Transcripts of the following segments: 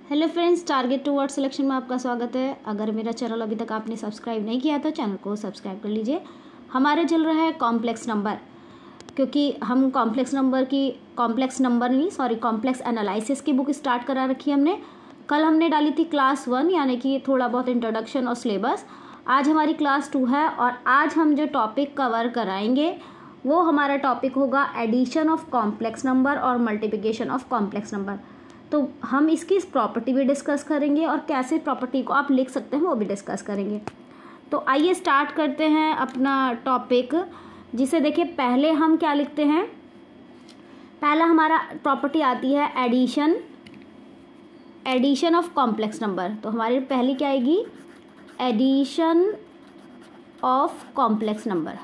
Hello friends, target to word selection में आपका स्वागत है। अगर मेरा चैनल अभी तक आपने सब्सक्राइब नहीं किया तो चैनल को सब्सक्राइब कर लीजिए। हमारे चल रहा है कॉम्प्लेक्स नंबर, क्योंकि हम कॉम्प्लेक्स एनालिसिस की बुक स्टार्ट करा रखी है हमने। कल हमने डाली थी क्लास 1 यानी कि थोड़ा बहुत इंट्रोडक्शन और सिलेबस। आज हमारी क्लास 2 है और आज हम जो टॉपिक कवर कराएंगे वो हमारा टॉपिक होगा एडिशन ऑफ कॉम्प्लेक्स नंबर और मल्टीप्लिकेशन ऑफ कॉम्प्लेक्स नंबर। तो हम इसकी प्रॉपर्टी भी डिस्कस करेंगे और कैसे प्रॉपर्टी को आप लिख सकते हैं वो भी डिस्कस करेंगे। तो आइए स्टार्ट करते हैं अपना टॉपिक, जिसे देखिए पहले हम क्या लिखते हैं। पहला हमारा प्रॉपर्टी आती है एडिशन ऑफ कॉम्प्लेक्स नंबर। तो हमारी पहली क्या आएगी, एडिशन ऑफ कॉम्प्लेक्स नंबर।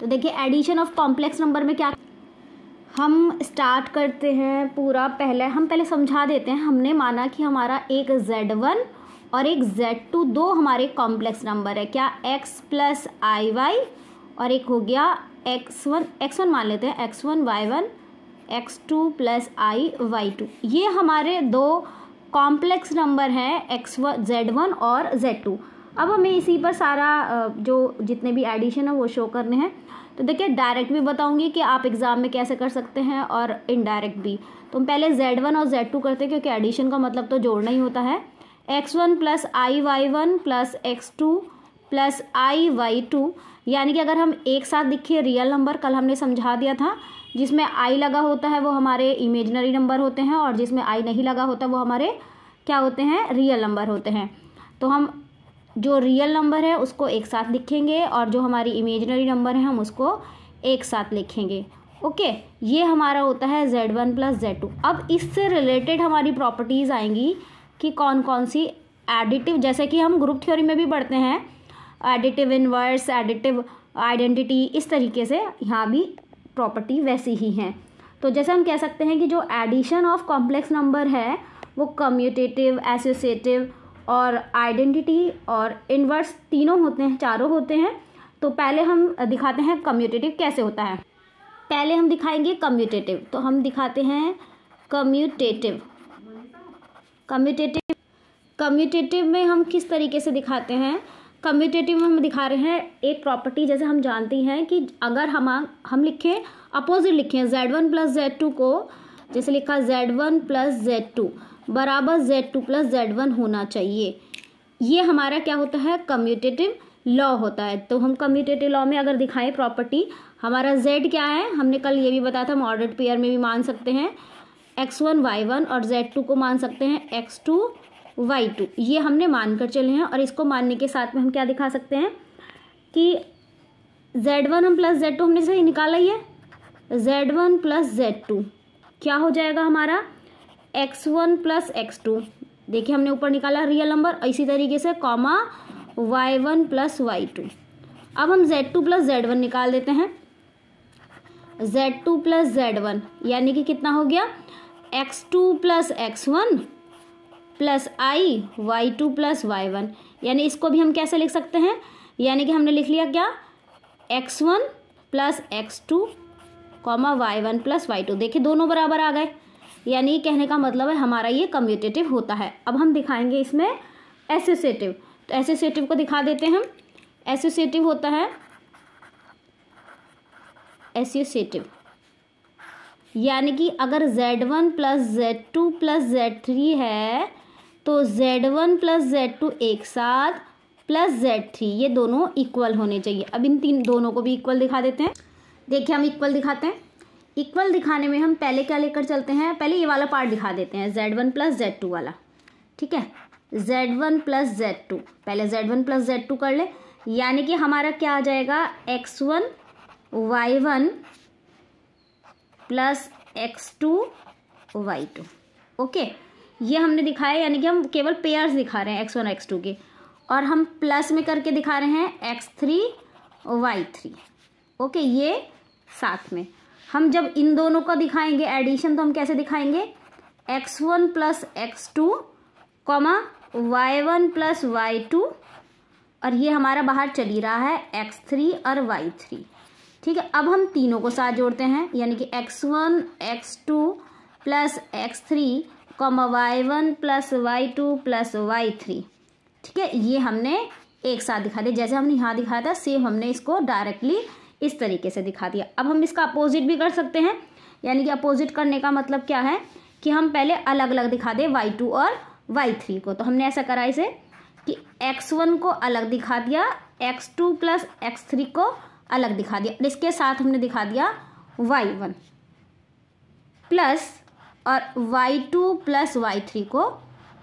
तो देखिए एडिशन ऑफ कॉम्प्लेक्स नंबर में क्या हम स्टार्ट करते हैं पूरा। हम पहले समझा देते हैं। हमने माना कि हमारा एक Z1 और एक Z2 दो हमारे कॉम्प्लेक्स नंबर है। क्या x प्लस आई वाई और एक हो गया x1 मान लेते हैं, x1 y1 x2 प्लस आई y2। ये हमारे दो कॉम्प्लेक्स नंबर हैं Z1 और Z2। अब हमें इसी पर सारा जो जितने भी एडिशन है वो शो करने हैं। तो देखिए डायरेक्ट भी बताऊंगी कि आप एग्जाम में कैसे कर सकते हैं और इनडायरेक्ट भी। तो हम पहले Z1 और Z2 करते हैं, क्योंकि एडिशन का मतलब तो जोड़ना ही होता है। x1 प्लस आई y1 प्लस x2 प्लस आई y2, यानी कि अगर हम एक साथ लिखिए रियल नंबर, कल हमने समझा दिया था, जिसमें आई लगा होता है वो हमारे इमेजिनरी नंबर होते हैं और जिसमें आई नहीं लगा होता वो हमारे क्या होते हैं, रियल नंबर होते हैं। तो हम जो रियल नंबर है उसको एक साथ लिखेंगे और जो हमारी इमेजिनरी नंबर है हम उसको एक साथ लिखेंगे। ओके, ये हमारा होता है Z1 प्लस Z2। अब इससे रिलेटेड हमारी प्रॉपर्टीज़ आएंगी कि कौन कौन सी एडिटिव, जैसे कि हम ग्रुप थ्योरी में भी पढ़ते हैं, एडिटिव इन्वर्स, एडिटिव आइडेंटिटी, इस तरीके से यहाँ भी प्रॉपर्टी वैसी ही हैं। तो जैसे हम कह सकते हैं कि जो एडिशन ऑफ कॉम्प्लेक्स नंबर है वो कम्यूटेटिव, एसोसिएटिव और आइडेंटिटी और इन्वर्स तीनों होते हैं, चारों होते हैं। तो पहले हम दिखाते हैं कम्यूटेटिव कैसे होता है। पहले हम दिखाएंगे कम्यूटेटिव। तो हम दिखाते हैं कम्यूटेटिव में हम किस तरीके से दिखाते हैं। कम्यूटेटिव में हम दिखा रहे हैं एक प्रॉपर्टी, जैसे हम जानते हैं कि अगर हम लिखें अपोजिट लिखें Z1 प्लस Z2 को, जैसे लिखा Z1 प्लस Z2 बराबर Z2 प्लस Z1 होना चाहिए। ये हमारा क्या होता है, कम्यूटेटिव लॉ होता है। तो हम कम्यूटेटिव लॉ में अगर दिखाएं प्रॉपर्टी, हमारा Z क्या है, हमने कल ये भी बताया था, हम ऑर्डर्ड पेयर में भी मान सकते हैं x1 y1 और Z2 को मान सकते हैं x2 y2। ये हमने मानकर चले हैं और इसको मानने के साथ में हम क्या दिखा सकते हैं कि Z1 हम प्लस Z2 हमने से निकाला ही है, Z1 प्लस Z2 क्या हो जाएगा हमारा x1 प्लस x2। देखिए हमने ऊपर निकाला रियल नंबर, इसी तरीके से कॉमा y1 प्लस y2। अब हम Z2 प्लस Z1 निकाल देते हैं। Z2 प्लस Z1 यानी कि कितना हो गया, x2 प्लस x1 प्लस आई y2 प्लस y1। यानी इसको भी हम कैसे लिख सकते हैं, यानी कि हमने लिख लिया क्या, x1 plus x2 comma y1 plus y2। देखिए दोनों बराबर आ गए, यानी कहने का मतलब है हमारा ये कम्यूटेटिव होता है। अब हम दिखाएंगे इसमें एसोसिएटिव। तो एसोसिएटिव को दिखा देते हैं हम। एसोसिएटिव होता है, एसोसिएटिव यानी कि अगर Z1 plus Z2 plus Z3 है तो Z1 प्लस Z2 एक साथ प्लस Z3 ये दोनों इक्वल होने चाहिए। अब इन दोनों को भी इक्वल दिखा देते हैं। देखिए हम इक्वल दिखाते हैं। इक्वल दिखाने में हम पहले क्या लेकर चलते हैं, पहले ये वाला पार्ट दिखा देते हैं, Z1 प्लस Z2 वाला। ठीक है, Z1 प्लस Z2, पहले Z1 प्लस Z2 कर ले, यानी कि हमारा क्या आ जाएगा, x1 y1 plus x2 y2। Okay, ये हमने दिखाया, यानी कि हम केवल पेयर्स दिखा रहे हैं x1 x2 के, और हम प्लस में करके दिखा रहे हैं x3 y3। ओके, ये साथ में हम जब इन दोनों को दिखाएंगे एडिशन, तो हम कैसे दिखाएंगे, x1 plus x2 comma y1 plus y2, और ये हमारा बाहर चली रहा है x3 और y3। ठीक है, अब हम तीनों को साथ जोड़ते हैं, यानी कि x1 x2 plus x3 comma y1 plus y2 plus y3। ठीक है, ये हमने एक साथ दिखा दिया। जैसे हमने यहाँ दिखाया था सेम हमने इसको डायरेक्टली इस तरीके से दिखा दिया। अब हम इसका अपोजिट भी कर सकते हैं, यानी कि अपोजिट करने का मतलब क्या है कि हम पहले अलग अलग दिखा दें y2 और y3 को। तो हमने ऐसा करा इसे कि x1 को अलग दिखा दिया, x2 प्लस x3 को अलग दिखा दिया, इसके साथ हमने दिखा दिया y1 प्लस और y2 प्लस y3 को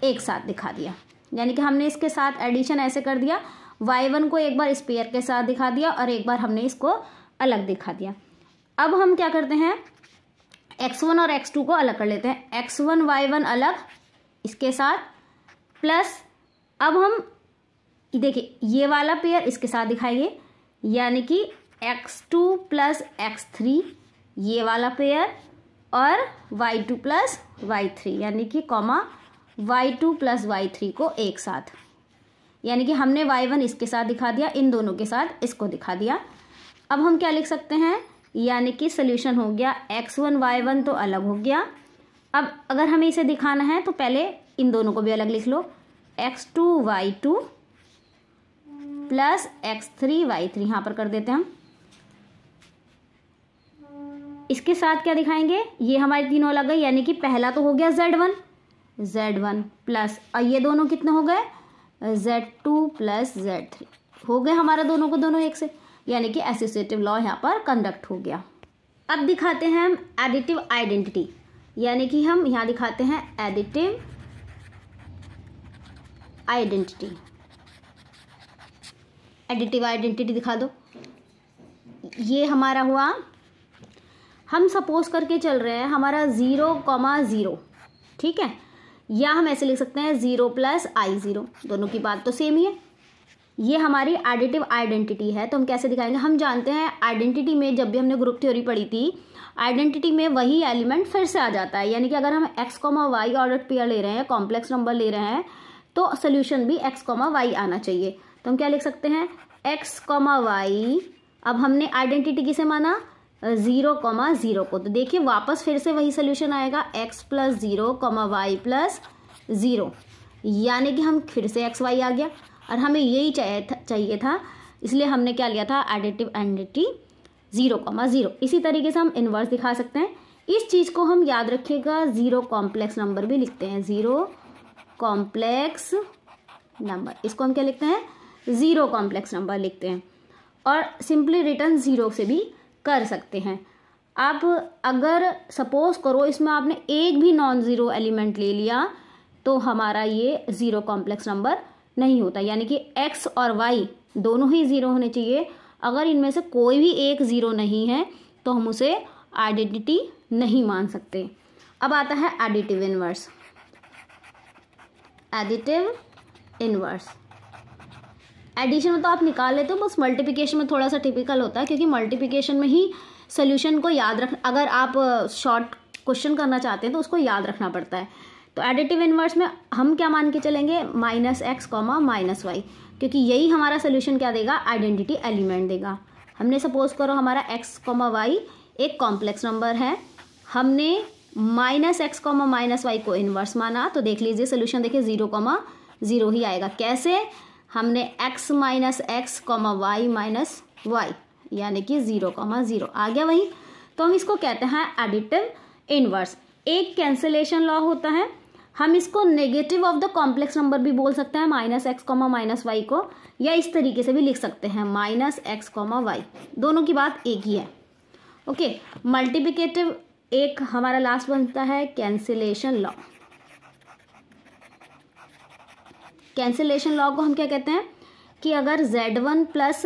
एक साथ दिखा दिया। यानी कि हमने इसके साथ एडिशन ऐसे कर दिया, y1 को एक बार स्पेयर के साथ दिखा दिया और एक बार हमने इसको अलग दिखा दिया। अब हम क्या करते हैं, x1 और x2 को अलग कर लेते हैं, x1 y1 अलग इसके साथ, प्लस अब हम देखिए ये वाला पेयर इसके साथ दिखाएंगे, यानी कि x2 प्लस x3 ये वाला पेयर और y2 प्लस y3 यानी कि कॉमा y2 प्लस y3 को एक साथ, यानी कि हमने y1 इसके साथ दिखा दिया, इन दोनों के साथ इसको दिखा दिया। अब हम क्या लिख सकते हैं, यानी कि सोल्यूशन हो गया x1 y1 तो अलग हो गया। अब अगर हमें इसे दिखाना है तो पहले इन दोनों को भी अलग लिख लो, x2 y2 plus x3 y3 यहाँ पर कर देते हैं हम। इसके साथ क्या दिखाएंगे, ये हमारे तीनों अलग गए, यानी कि पहला तो हो गया z1 प्लस और ये दोनों कितने हो गए z2 प्लस z3 हो गए हमारा दोनों को दोनों एक से, यानी कि एसोसिएटिव लॉ यहाँ पर कंडक्ट हो गया। अब दिखाते हैं हम एडिटिव आइडेंटिटी, यानी कि हम यहाँ दिखाते हैं एडिटिव आइडेंटिटी। एडिटिव आइडेंटिटी दिखा दो। ये हमारा हुआ, हम सपोज करके चल रहे हैं हमारा 0,0, ठीक है, या हम ऐसे लिख सकते हैं 0 प्लस I0, दोनों की बात तो सेम ही है। ये हमारी एडिटिव आइडेंटिटी है। तो हम कैसे दिखाएंगे, हम जानते हैं आइडेंटिटी में जब भी हमने ग्रुप थ्योरी पढ़ी थी, आइडेंटिटी में वही एलिमेंट फिर से आ जाता है, यानी कि अगर हम x, y ऑर्डर पेयर ले रहे हैं, कॉम्प्लेक्स नंबर ले रहे हैं, तो सोल्यूशन भी x, y आना चाहिए। तो हम क्या लिख सकते हैं x, y। अब हमने आइडेंटिटी किसे माना 0,0 को, तो देखिए वापस फिर से वही सोल्यूशन आएगा x प्लस 0, y प्लस 0, यानी कि हम फिर से x y आ गया और हमें यही चाहिए था, इसलिए हमने क्या लिया था एडिटिव आइडेंटिटी 0,0। इसी तरीके से हम इनवर्स दिखा सकते हैं। इस चीज़ को हम याद रखिएगा, 0 कॉम्प्लेक्स नंबर भी लिखते हैं, 0 कॉम्प्लेक्स नंबर, इसको हम क्या लिखते हैं 0 कॉम्प्लेक्स नंबर लिखते हैं, और सिंपली रिटर्न 0 से भी कर सकते हैं। आप अगर सपोज करो इसमें आपने एक भी नॉन ज़ीरो एलिमेंट ले लिया तो हमारा ये 0 कॉम्प्लेक्स नंबर नहीं होता, यानी कि x और y दोनों ही 0 होने चाहिए। अगर इनमें से कोई भी एक 0 नहीं है तो हम उसे आइडेंटिटी नहीं मान सकते। अब आता है additive inverse. Additive inverse addition में तो आप निकाल लेते हो, बस मल्टीप्लिकेशन में थोड़ा सा टिपिकल होता है, क्योंकि मल्टीप्लिकेशन में ही सोल्यूशन को याद रख, अगर आप शॉर्ट क्वेश्चन करना चाहते हैं तो उसको याद रखना पड़ता है। तो एडिटिव इनवर्स में हम क्या मान के चलेंगे -x, -y, क्योंकि यही हमारा सोल्यूशन क्या देगा आइडेंटिटी एलिमेंट देगा। हमने सपोज करो हमारा x, y एक कॉम्प्लेक्स नंबर है, हमने -x, -y को इनवर्स माना, तो देख लीजिए सोल्यूशन देखिए 0,0 ही आएगा। कैसे, हमने x minus x, y minus y, यानी कि 0,0 आ गया वही। तो हम इसको कहते हैं एडिटिव इनवर्स। एक कैंसिलेशन लॉ होता है, हम इसको negative of the complex number भी बोल सकते हैं, -x, -y को, या इस तरीके से भी लिख सकते हैं -x, y, दोनों की बात एक ही है। ओके, मल्टीप्लिकेटिव एक हमारा लास्ट बनता है कैंसिलेशन लॉ। कैंसिलेशन लॉ को हम क्या कहते हैं कि अगर z1 प्लस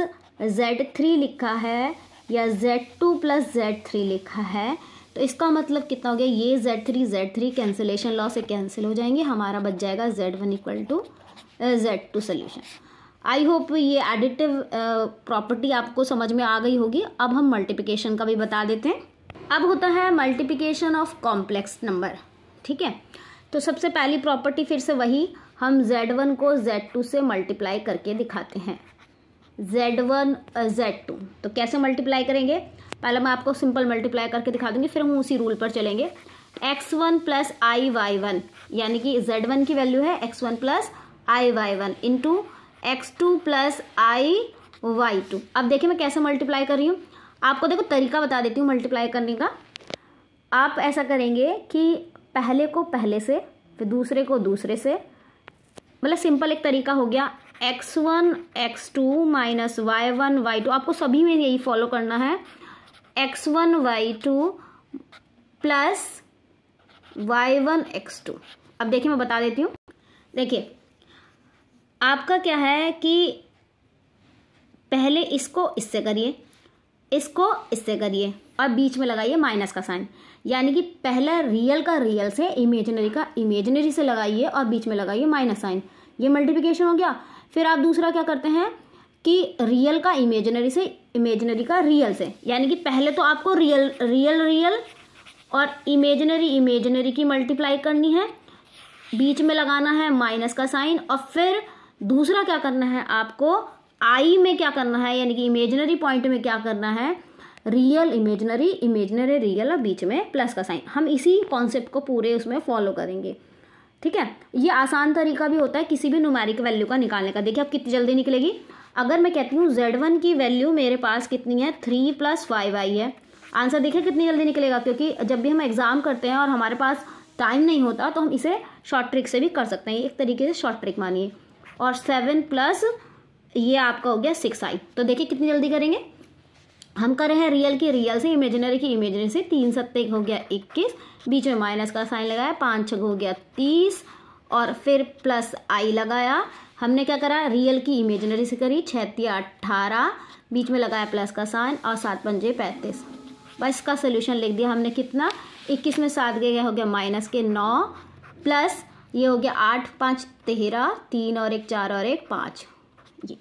z3 लिखा है या z2 प्लस z3 लिखा है तो इसका मतलब कितना हो गया, ये z3 कैंसिलेशन लॉ से कैंसिल हो जाएंगे, हमारा बच जाएगा z1 equal to z2 solution. I hope ये एडिटिव प्रॉपर्टी आपको समझ में आ गई होगी। अब हम मल्टीप्लिकेशन का भी बता देते हैं। अब होता है मल्टीप्लिकेशन ऑफ कॉम्प्लेक्स नंबर, ठीक है। तो सबसे पहली प्रॉपर्टी फिर से वही, हम z1 को z2 से मल्टीप्लाई करके दिखाते हैं, z1 z2। तो कैसे मल्टीप्लाई करेंगे, पहले मैं आपको सिंपल मल्टीप्लाई करके दिखा दूंगी, फिर हम उसी रूल पर चलेंगे। x1 plus I Y one, यानी कि z1 की वैल्यू है x1 plus I Y one into x2 plus I Y two. अब देखिए मैं कैसे मल्टीप्लाई कर रही हूँ, आपको देखो तरीका बता देती हूँ मल्टीप्लाई करने का। आप ऐसा करेंगे कि पहले को पहले से, फिर दूसरे को दूसरे से, मतलब सिंपल एक तरीका हो गया x1 x2 minus y1 y2, आपको सभी में यही फॉलो करना है, x1 y2 plus y1 x2। अब देखिए मैं बता देती हूँ, देखिए आपका क्या है कि पहले इसको इससे करिए, इसको इससे करिए और बीच में लगाइए माइनस का साइन, यानी कि पहला रियल का रियल से, इमेजिनरी का इमेजिनरी से लगाइए और बीच में लगाइए माइनस साइन, ये मल्टीप्लिकेशन हो गया। फिर आप दूसरा क्या करते हैं कि रियल का इमेजिनरी से, इमेजिनरी का रियल से, यानी कि पहले तो आपको रियल रियल रियल और इमेजिनरी इमेजिनरी की मल्टीप्लाई करनी है, बीच में लगाना है माइनस का साइन, और फिर दूसरा क्या करना है आपको आई में क्या करना है, यानी कि इमेजिनरी पॉइंट में क्या करना है, रियल इमेजिनरी इमेजिनरी रियल और बीच में प्लस का साइन। हम इसी कॉन्सेप्ट को पूरे उसमें फॉलो करेंगे, ठीक है। ये आसान तरीका भी होता है किसी भी न्यूमेरिक वैल्यू का निकालने का। देखिए अब कितनी जल्दी निकलेगी। अगर मैं कहती हूँ z1 की वैल्यू मेरे पास कितनी है 3 + 5i है, आंसर देखिए कितनी जल्दी निकलेगा, क्योंकि जब भी हम एग्जाम करते हैं और हमारे पास टाइम नहीं होता तो हम इसे शॉर्ट ट्रिक से भी कर सकते हैं, एक तरीके से शॉर्ट ट्रिक मानिए। और 7 प्लस ये आपका हो गया 6i। तो देखिए कितनी जल्दी करेंगे, हम कर रहे हैं रियल की रियल से, इमेजिनरी की इमेजिनरी से। 3 7 हो गया 21, बीच में माइनस का साइन लगाया, 5 6 हो गया 30 और फिर प्लस आई लगाया। हमने क्या करा, रियल की इमेजिनरी से करी, 6 3 18, बीच में लगाया प्लस का साइन और 7 5 35। बस इसका सोल्यूशन लिख दिया हमने। कितना, 21 में 7 गया हो गया माइनस के 9, प्लस ये हो गया 8 5 13, 3 और 1 4 और 1 5, ये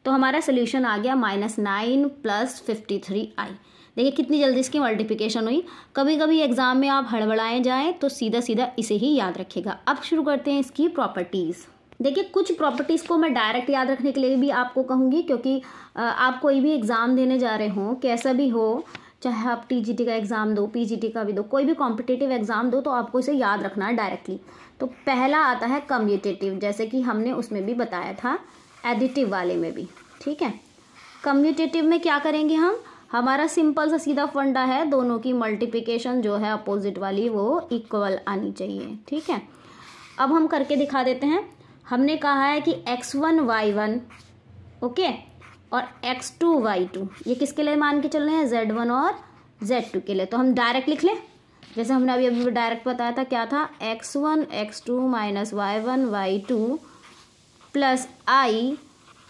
तो हमारा सोल्यूशन आ गया -9 + 53i। देखिए कितनी जल्दी इसकी मल्टीप्लिकेशन हुई। कभी कभी एग्जाम में आप हड़बड़ाए जाएं तो सीधा सीधा इसे ही याद रखिएगा। अब शुरू करते हैं इसकी प्रॉपर्टीज़। देखिए कुछ प्रॉपर्टीज़ को मैं डायरेक्ट याद रखने के लिए भी आपको कहूँगी, क्योंकि आप कोई भी एग्ज़ाम देने जा रहे हों, कैसा भी हो, चाहे आप टीजीटी का एग्ज़ाम दो, पीजीटी का भी दो, कोई भी कॉम्पिटिटिव एग्ज़ाम दो, तो आपको इसे याद रखना है डायरेक्टली। तो पहला आता है कम्यूटेटिव, जैसे कि हमने उसमें भी बताया था एडिटिव वाले में भी, ठीक है। कम्यूटेटिव में क्या करेंगे हम, हमारा सिंपल सा सीधा फंडा है, दोनों की मल्टीप्लिकेशन जो है अपोजिट वाली वो इक्वल आनी चाहिए, ठीक है। अब हम करके दिखा देते हैं। हमने कहा है कि x1 y1 ओके और x2 y2, ये किसके लिए मान के चल रहे हैं, z1 और z2 के लिए। तो हम डायरेक्ट लिख लें, जैसे हमने अभी डायरेक्ट बताया था, क्या था, x1 x2 minus y1 y2 plus i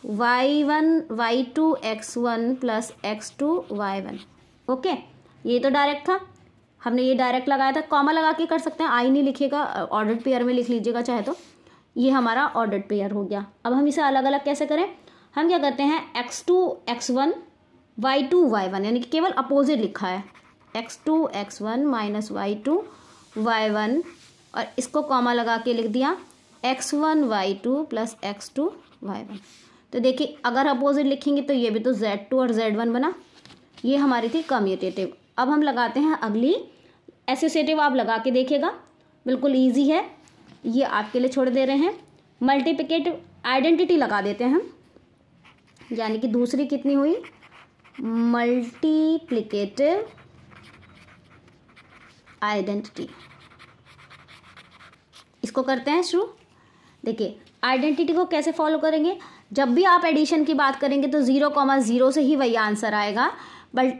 y1 y2 x1 plus x2 y1, okay. ये तो डायरेक्ट था, हमने ये डायरेक्ट लगाया था। कॉमा लगा के कर सकते हैं, आई नहीं लिखेगा, ऑर्डर्ड पेयर में लिख लीजिएगा चाहे तो। ये हमारा ऑर्डर्ड पेयर हो गया। अब हम इसे अलग अलग कैसे करें, हम क्या करते हैं, x2 x1 y2 y1, यानी कि केवल अपोजिट लिखा है, x2 x1 minus y2 y1, और इसको कॉमा लगा के लिख दिया x1 y2 plus x2 y1। तो देखिए अगर अपोजिट लिखेंगे तो ये भी तो z2 और z1 बना। ये हमारी थी कम्यूटेटिव। अब हम लगाते हैं अगली एसोसिएटिव, आप लगा के देखिएगा, बिल्कुल ईजी है, ये आपके लिए छोड़ दे रहे हैं। मल्टीप्लिकेटिव आइडेंटिटी लगा देते हैं हम, यानी कि दूसरी कितनी हुई, मल्टीप्लिकेटिव आइडेंटिटी। इसको करते हैं शुरू। देखिए आइडेंटिटी को कैसे फॉलो करेंगे, जब भी आप एडिशन की बात करेंगे तो 0,0 से ही वही आंसर आएगा, बट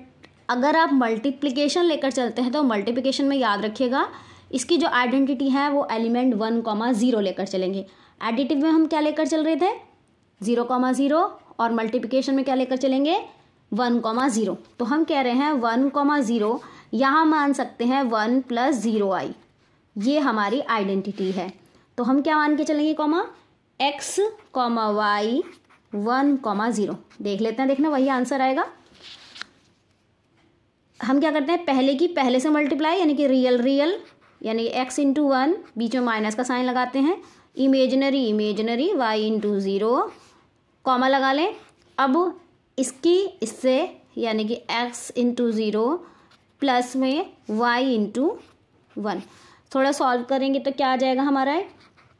अगर आप मल्टीप्लिकेशन लेकर चलते हैं तो मल्टीप्लिकेशन में याद रखिएगा इसकी जो आइडेंटिटी है वो एलिमेंट 1,0 लेकर चलेंगे। एडिटिव में हम क्या लेकर चल रहे थे, 0,0, और मल्टीप्लिकेशन में क्या लेकर चलेंगे, 1,0। तो हम कह रहे हैं 1,0, यहाँ मान सकते हैं 1 + 0i, ये हमारी आइडेंटिटी है। तो हम क्या मान के चलेंगे, कॉमा x, y 1,0 देख लेते हैं, देखना वही आंसर आएगा। हम क्या करते हैं, पहले की पहले से मल्टीप्लाई, यानी कि रियल रियल, यानी x × 1, बीच में माइनस का साइन लगाते हैं, इमेजिनरी इमेजिनरी y × 0, कॉमा लगा लें। अब इसकी इससे, यानी कि x × 0 प्लस में y × 1। थोड़ा सॉल्व करेंगे तो क्या आ जाएगा हमारा,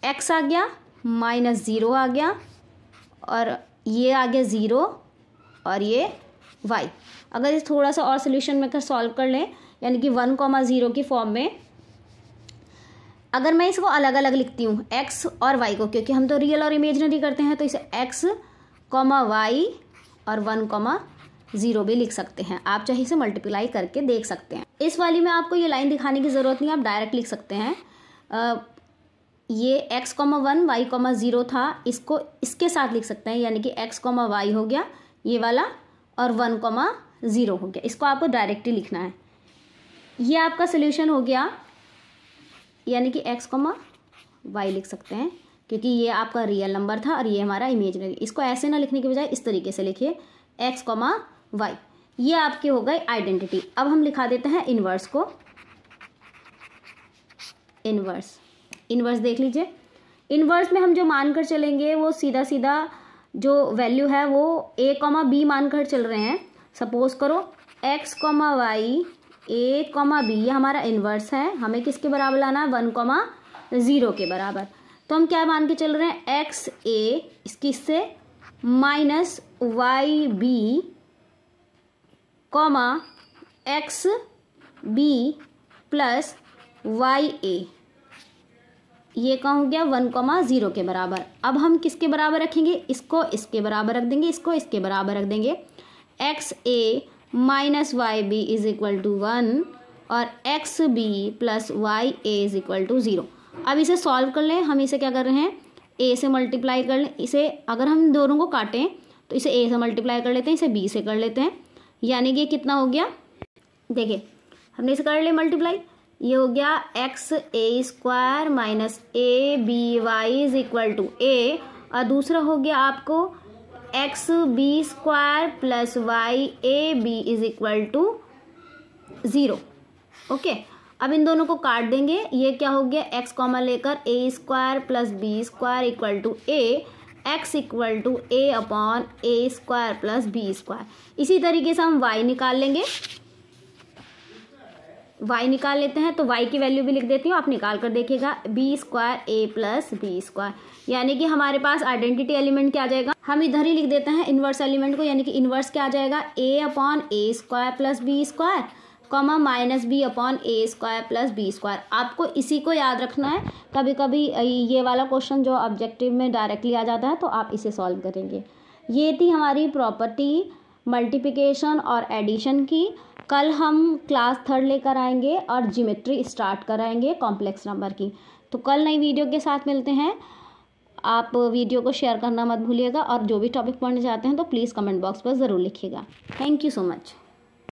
x आ गया -0 आ गया और ये आ गया 0 और ये y। अगर इस थोड़ा सा और सोल्यूशन में सॉल्व कर लें, यानी कि 1,0 की फॉर्म में, अगर मैं इसको अलग अलग लिखती हूँ x और y को, क्योंकि हम तो रियल और इमेजिनरी करते हैं, तो इसे x, y और 1,0 भी लिख सकते हैं। आप चाहे इसे मल्टीप्लाई करके देख सकते हैं। इस वाली में आपको ये लाइन दिखाने की ज़रूरत नहीं, आप डायरेक्ट लिख सकते हैं। ये x, 1, y, 0 था, इसको इसके साथ लिख सकते हैं, यानी कि x, y हो गया ये वाला और 1,0 हो गया। इसको आपको डायरेक्टली लिखना है। ये आपका सोल्यूशन हो गया, यानी कि x, y लिख सकते हैं, क्योंकि ये आपका रियल नंबर था और ये हमारा इमेजिनरी। इसको ऐसे ना लिखने के बजाय इस तरीके से लिखिए x, y। ये आपके हो गए आइडेंटिटी। अब हम लिखा देते हैं इन्वर्स को। इन्वर्स देख लीजिए। इन्वर्स में हम जो मानकर चलेंगे वो सीधा सीधा जो वैल्यू है वो a, b मानकर चल रहे हैं। सपोज करो x, y, a, b, ये हमारा इन्वर्स है। हमें किसके बराबर लाना है, 1,0 के बराबर। तो हम क्या मान के चल रहे हैं, x a इसकी इससे minus y b x b plus y a, ये कहाँ हो गया 1,0 के बराबर। अब हम किसके बराबर रखेंगे, इसको इसके बराबर रख देंगे, इसको इसके बराबर रख देंगे। x a minus y b is equal to 1 और x b plus y a is equal to 0। अब इसे सॉल्व कर लें। हम इसे क्या कर रहे हैं, a से मल्टीप्लाई कर लें। इसे अगर हम दोनों को काटें तो इसे a से मल्टीप्लाई कर लेते हैं, इसे b से कर लेते हैं, यानी कि कितना हो गया, देखिए हमने इसे कर लिया मल्टीप्लाई। ये हो गया x a square minus a b y is equal to a, और दूसरा हो गया आपको x b square plus y a b is equal to 0। Okay, अब इन दोनों को काट देंगे। ये क्या हो गया, x कॉमन लेकर a square plus b square equal to a, x equal to a upon a square plus b square. इसी तरीके से हम y निकाल लेंगे। y निकाल लेते हैं तो y की वैल्यू भी लिख देती हूँ, आप निकाल कर देखिएगा, b square a plus b square, यानी कि हमारे पास आइडेंटिटी एलिमेंट क्या आ जाएगा, हम इधर ही लिख देते हैं इन्वर्स एलिमेंट को, यानी कि इन्वर्स क्या आ जाएगा, a upon a square plus b square comma minus b upon a square plus b square. आपको इसी को याद रखना है। कभी कभी ये वाला क्वेश्चन जो ऑब्जेक्टिव में डायरेक्टली आ जाता है तो आप इसे सॉल्व करेंगे। ये थी हमारी प्रॉपर्टी मल्टीप्लिकेशन और एडिशन की। कल हम क्लास 3 लेकर आएंगे और ज्योमेट्री स्टार्ट कराएंगे कॉम्प्लेक्स नंबर की। तो कल नई वीडियो के साथ मिलते हैं। आप वीडियो को शेयर करना मत भूलिएगा और जो भी टॉपिक पढ़ने चाहते हैं तो प्लीज़ कमेंट बॉक्स पर ज़रूर लिखिएगा। Thank you so much.